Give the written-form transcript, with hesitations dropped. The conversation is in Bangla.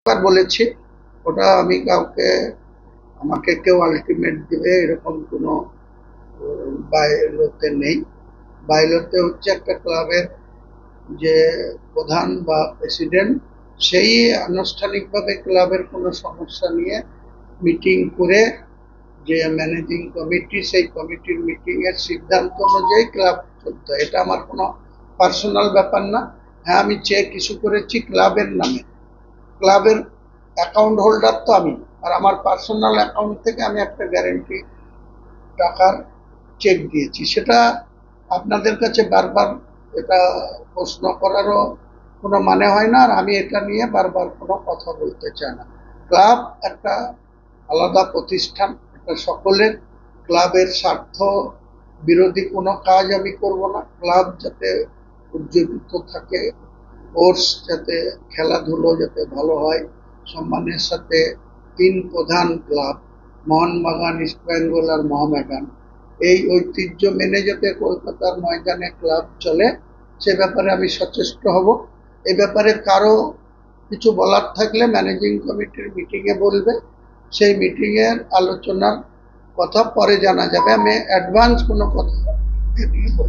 বার বলেছি ওটা আমি কাউকে আমাকে কেউ আলটিমেট দিবে এরকম কোনো বাইলোতে নেই। বাইলোতে হচ্ছে একটা ক্লাবের যে প্রধান বা প্রেসিডেন্ট সেই আনুষ্ঠানিকভাবে ক্লাবের কোনো সমস্যা নিয়ে মিটিং করে যে ম্যানেজিং কমিটি সেই কমিটির মিটিং এর সিদ্ধান্ত অনুযায়ী ক্লাব চলতে হয়। এটা আমার কোনো পার্সোনাল ব্যাপার না। হ্যাঁ, আমি চেক ইস্যু করেছি ক্লাবের নামে, ক্লাবের অ্যাকাউন্ট হোল্ডার তো আমি, আর আমার পার্সোনাল অ্যাকাউন্ট থেকে আমি একটা গ্যারেন্টি টাকার চেক দিয়েছি। সেটা আপনাদের কাছে বারবার এটা প্রশ্ন করারও কোনো মানে হয় না, আর আমি এটা নিয়ে বারবার কোনো কথা বলতে চাই না। ক্লাব একটা আলাদা প্রতিষ্ঠান, এটা সকলের। ক্লাবের স্বার্থ বিরোধী কোনো কাজ আমি করব না। ক্লাব যাতে উজ্জীবিত থাকে, স্পোর্টস যাতে খেলাধুলো যাতে ভালো হয়, সম্মানের সাথে তিন প্রধান ক্লাব মোহনবাগান, ইস্ট বেঙ্গল আর মোহামেডান, এই ঐতিহ্য মেনে যাতে কলকাতার ময়দানে ক্লাব চলে সে ব্যাপারে আমি সচেষ্ট হব। এ ব্যাপারে কারো কিছু বলার থাকলে ম্যানেজিং কমিটির মিটিংয়ে বলবে, সেই মিটিংয়ের আলোচনার কথা পরে জানা যাবে। আমি অ্যাডভান্স কোনো কথা বলবো।